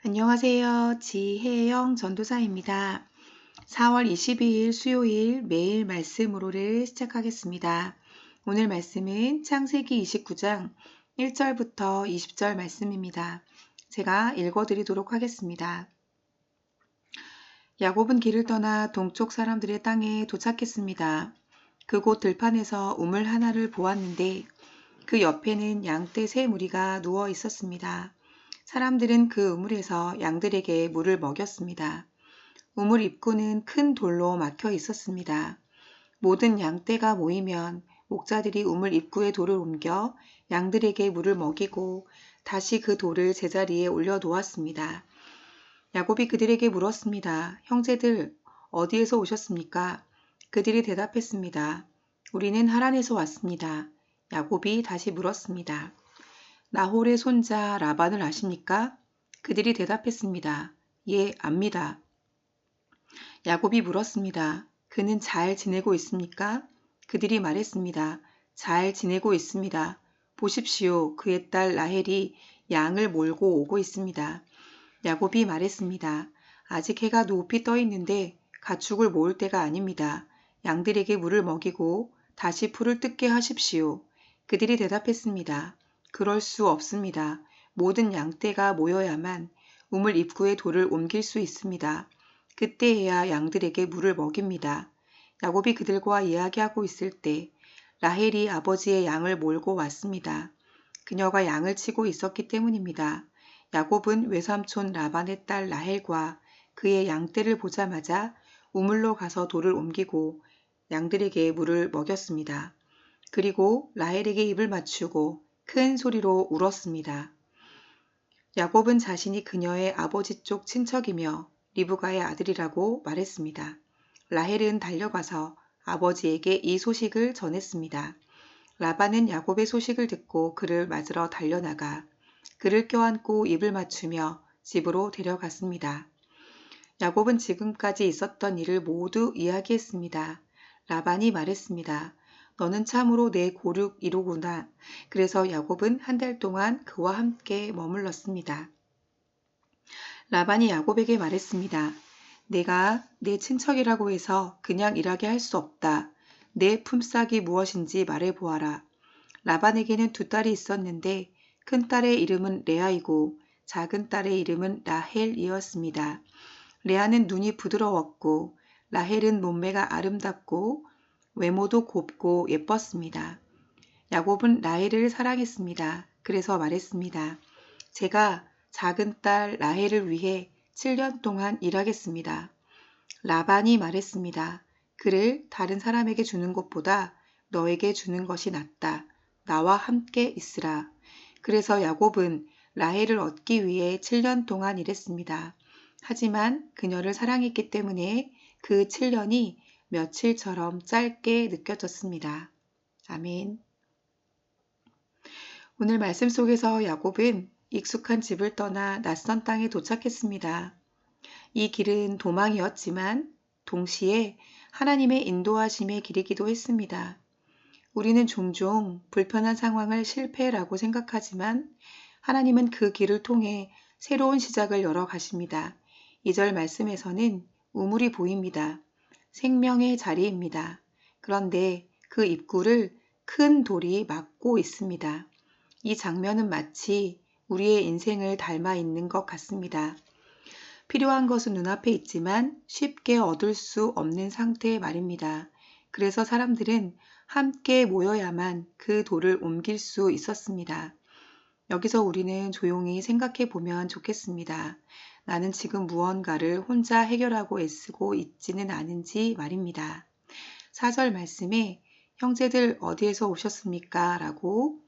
안녕하세요. 지혜영 전도사입니다. 4월 22일 수요일 매일 말씀으로를 시작하겠습니다. 오늘 말씀은 창세기 29장 1절부터 20절 말씀입니다. 제가 읽어드리도록 하겠습니다. 야곱은 길을 떠나 동쪽 사람들의 땅에 도착했습니다. 그곳 들판에서 우물 하나를 보았는데 그 옆에는 양떼 세 무리가 누워 있었습니다. 사람들은 그 우물에서 양들에게 물을 먹였습니다. 우물 입구는 큰 돌로 막혀 있었습니다. 모든 양떼가 모이면 목자들이 우물 입구에 돌을 옮겨 양들에게 물을 먹이고 다시 그 돌을 제자리에 올려놓았습니다. 야곱이 그들에게 물었습니다. 형제들, 어디에서 오셨습니까? 그들이 대답했습니다. 우리는 하란에서 왔습니다. 야곱이 다시 물었습니다. 나홀의 손자 라반을 아십니까? 그들이 대답했습니다. 예, 압니다. 야곱이 물었습니다. 그는 잘 지내고 있습니까? 그들이 말했습니다. 잘 지내고 있습니다. 보십시오. 그의 딸 라헬이 양을 몰고 오고 있습니다. 야곱이 말했습니다. 아직 해가 높이 떠 있는데 가축을 모을 때가 아닙니다. 양들에게 물을 먹이고 다시 풀을 뜯게 하십시오. 그들이 대답했습니다. 그럴 수 없습니다. 모든 양떼가 모여야만 우물 입구에 돌을 옮길 수 있습니다. 그때에야 양들에게 물을 먹입니다. 야곱이 그들과 이야기하고 있을 때 라헬이 아버지의 양을 몰고 왔습니다. 그녀가 양을 치고 있었기 때문입니다. 야곱은 외삼촌 라반의 딸 라헬과 그의 양떼를 보자마자 우물로 가서 돌을 옮기고 양들에게 물을 먹였습니다. 그리고 라헬에게 입을 맞추고 큰 소리로 울었습니다. 야곱은 자신이 그녀의 아버지 쪽 친척이며 리브가의 아들이라고 말했습니다. 라헬은 달려가서 아버지에게 이 소식을 전했습니다. 라반은 야곱의 소식을 듣고 그를 맞으러 달려나가 그를 껴안고 입을 맞추며 집으로 데려갔습니다. 야곱은 지금까지 있었던 일을 모두 이야기했습니다. 라반이 말했습니다. 너는 참으로 내 고륙이로구나. 그래서 야곱은 한 달 동안 그와 함께 머물렀습니다. 라반이 야곱에게 말했습니다. 내가 내 친척이라고 해서 그냥 일하게 할 수 없다. 내 품삯이 무엇인지 말해보아라. 라반에게는 두 딸이 있었는데 큰 딸의 이름은 레아이고 작은 딸의 이름은 라헬이었습니다. 레아는 눈이 부드러웠고 라헬은 몸매가 아름답고 외모도 곱고 예뻤습니다. 야곱은 라헬을 사랑했습니다. 그래서 말했습니다. 제가 작은 딸 라헬을 위해 7년 동안 일하겠습니다. 라반이 말했습니다. 그를 다른 사람에게 주는 것보다 너에게 주는 것이 낫다. 나와 함께 있으라. 그래서 야곱은 라헬을 얻기 위해 7년 동안 일했습니다. 하지만 그녀를 사랑했기 때문에 그 7년이 며칠처럼 짧게 느껴졌습니다. 아멘. 오늘 말씀 속에서 야곱은 익숙한 집을 떠나 낯선 땅에 도착했습니다. 이 길은 도망이었지만 동시에 하나님의 인도하심의 길이기도 했습니다. 우리는 종종 불편한 상황을 실패라고 생각하지만 하나님은 그 길을 통해 새로운 시작을 열어 가십니다. 2절 말씀에서는 우물이 보입니다. 생명의 자리입니다. 그런데 그 입구를 큰 돌이 막고 있습니다. 이 장면은 마치 우리의 인생을 닮아 있는 것 같습니다. 필요한 것은 눈앞에 있지만 쉽게 얻을 수 없는 상태 말입니다. 그래서 사람들은 함께 모여야만 그 돌을 옮길 수 있었습니다. 여기서 우리는 조용히 생각해 보면 좋겠습니다. 나는 지금 무언가를 혼자 해결하고 애쓰고 있지는 않은지 말입니다. 4절 말씀에 형제들 어디에서 오셨습니까? 라고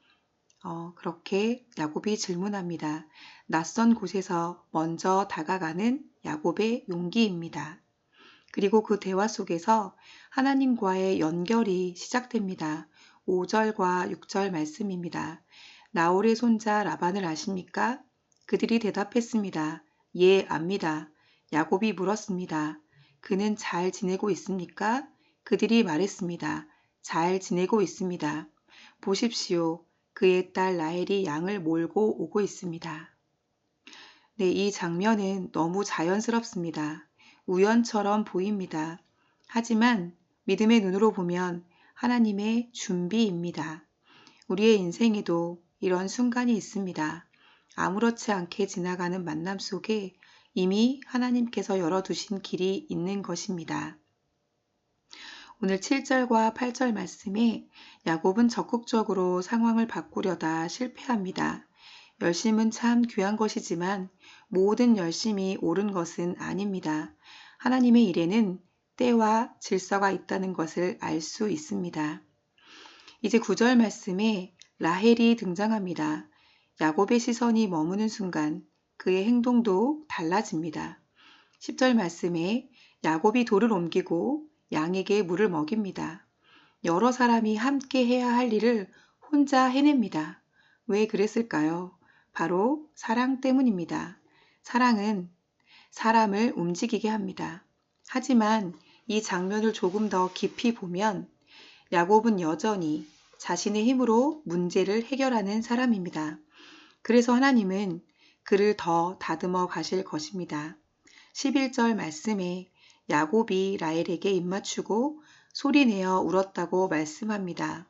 그렇게 야곱이 질문합니다. 낯선 곳에서 먼저 다가가는 야곱의 용기입니다. 그리고 그 대화 속에서 하나님과의 연결이 시작됩니다. 5절과 6절 말씀입니다. 나홀의 손자 라반을 아십니까? 그들이 대답했습니다. 예, 압니다. 야곱이 물었습니다. 그는 잘 지내고 있습니까? 그들이 말했습니다. 잘 지내고 있습니다. 보십시오. 그의 딸 라헬이 양을 몰고 오고 있습니다. 네, 이 장면은 너무 자연스럽습니다. 우연처럼 보입니다. 하지만 믿음의 눈으로 보면 하나님의 준비입니다. 우리의 인생에도 이런 순간이 있습니다. 아무렇지 않게 지나가는 만남 속에 이미 하나님께서 열어두신 길이 있는 것입니다. 오늘 7절과 8절 말씀에 야곱은 적극적으로 상황을 바꾸려다 실패합니다. 열심은 참 귀한 것이지만 모든 열심이 옳은 것은 아닙니다. 하나님의 일에는 때와 질서가 있다는 것을 알 수 있습니다. 이제 9절 말씀에 라헬이 등장합니다. 야곱의 시선이 머무는 순간 그의 행동도 달라집니다. 10절 말씀에 야곱이 돌을 옮기고 양에게 물을 먹입니다. 여러 사람이 함께 해야 할 일을 혼자 해냅니다. 왜 그랬을까요? 바로 사랑 때문입니다. 사랑은 사람을 움직이게 합니다. 하지만 이 장면을 조금 더 깊이 보면 야곱은 여전히 자신의 힘으로 문제를 해결하는 사람입니다. 그래서 하나님은 그를 더 다듬어 가실 것입니다. 11절 말씀에 야곱이 라헬에게 입맞추고 소리내어 울었다고 말씀합니다.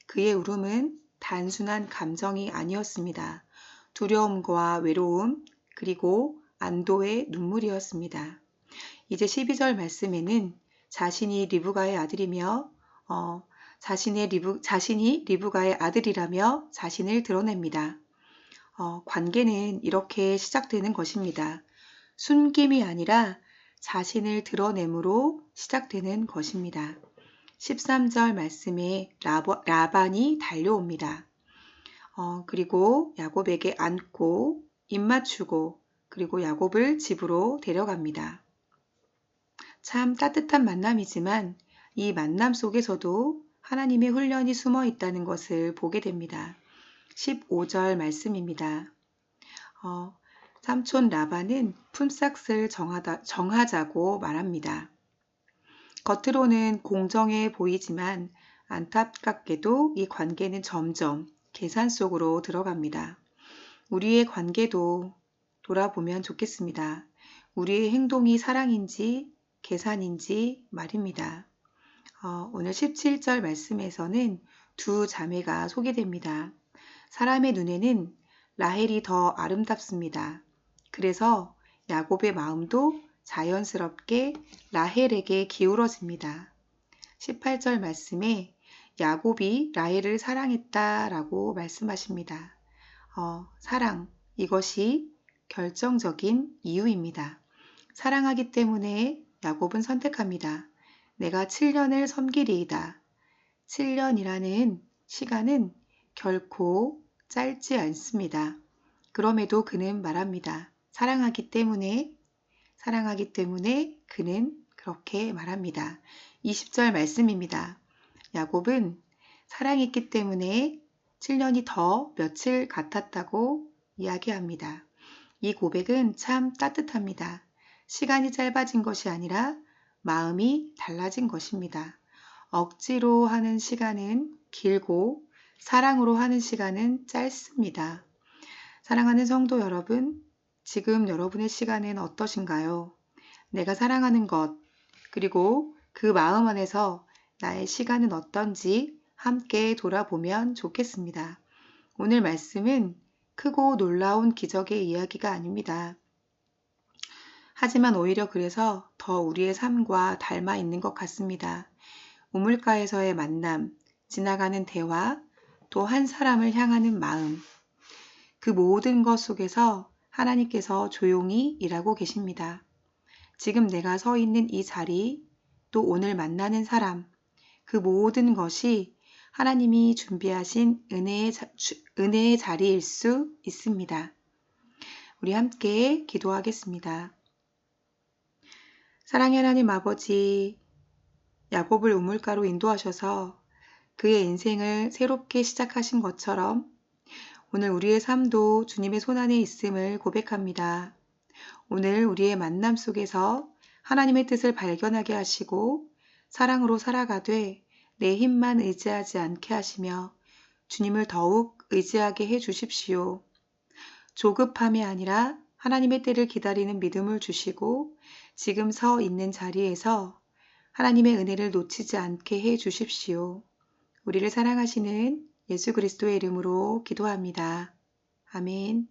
그의 울음은 단순한 감정이 아니었습니다. 두려움과 외로움 그리고 안도의 눈물이었습니다. 이제 12절 말씀에는 자신이 리브가의 아들이며 자신이 리브가의 아들이라며 자신을 드러냅니다. 관계는 이렇게 시작되는 것입니다. 숨김이 아니라 자신을 드러냄으로 시작되는 것입니다. 13절 말씀에 라반이 달려옵니다. 그리고 야곱에게 안고 입맞추고 그리고 야곱을 집으로 데려갑니다. 참 따뜻한 만남이지만 이 만남 속에서도 하나님의 훈련이 숨어 있다는 것을 보게 됩니다. 15절 말씀입니다. 삼촌 라반은 품삯을 정하자고 말합니다. 겉으로는 공정해 보이지만 안타깝게도 이 관계는 점점 계산 속으로 들어갑니다. 우리의 관계도 돌아보면 좋겠습니다. 우리의 행동이 사랑인지 계산인지 말입니다. 오늘 17절 말씀에서는 두 자매가 소개됩니다. 사람의 눈에는 라헬이 더 아름답습니다. 그래서 야곱의 마음도 자연스럽게 라헬에게 기울어집니다. 18절 말씀에 야곱이 라헬을 사랑했다라고 말씀하십니다. 사랑, 이것이 결정적인 이유입니다. 사랑하기 때문에 야곱은 선택합니다. 내가 7년을 섬기리이다. 7년이라는 시간은 결코 짧지 않습니다. 그럼에도 그는 말합니다. 사랑하기 때문에 그는 그렇게 말합니다. 20절 말씀입니다. 야곱은 사랑했기 때문에 7년이 더 며칠 같았다고 이야기합니다. 이 고백은 참 따뜻합니다. 시간이 짧아진 것이 아니라 마음이 달라진 것입니다. 억지로 하는 시간은 길고 사랑으로 하는 시간은 짧습니다. 사랑하는 성도 여러분, 지금 여러분의 시간은 어떠신가요? 내가 사랑하는 것, 그리고 그 마음 안에서 나의 시간은 어떤지 함께 돌아보면 좋겠습니다. 오늘 말씀은 크고 놀라운 기적의 이야기가 아닙니다. 하지만 오히려 그래서 더 우리의 삶과 닮아 있는 것 같습니다. 우물가에서의 만남, 지나가는 대화, 또 한 사람을 향하는 마음, 그 모든 것 속에서 하나님께서 조용히 일하고 계십니다. 지금 내가 서 있는 이 자리, 또 오늘 만나는 사람, 그 모든 것이 하나님이 준비하신 은혜의 자리일 수 있습니다. 우리 함께 기도하겠습니다. 사랑의 하나님 아버지, 야곱을 우물가로 인도하셔서 그의 인생을 새롭게 시작하신 것처럼 오늘 우리의 삶도 주님의 손안에 있음을 고백합니다. 오늘 우리의 만남 속에서 하나님의 뜻을 발견하게 하시고 사랑으로 살아가되 내 힘만 의지하지 않게 하시며 주님을 더욱 의지하게 해 주십시오. 조급함이 아니라 하나님의 때를 기다리는 믿음을 주시고 지금 서 있는 자리에서 하나님의 은혜를 놓치지 않게 해 주십시오. 우리를 사랑하시는 예수 그리스도의 이름으로 기도합니다. 아멘.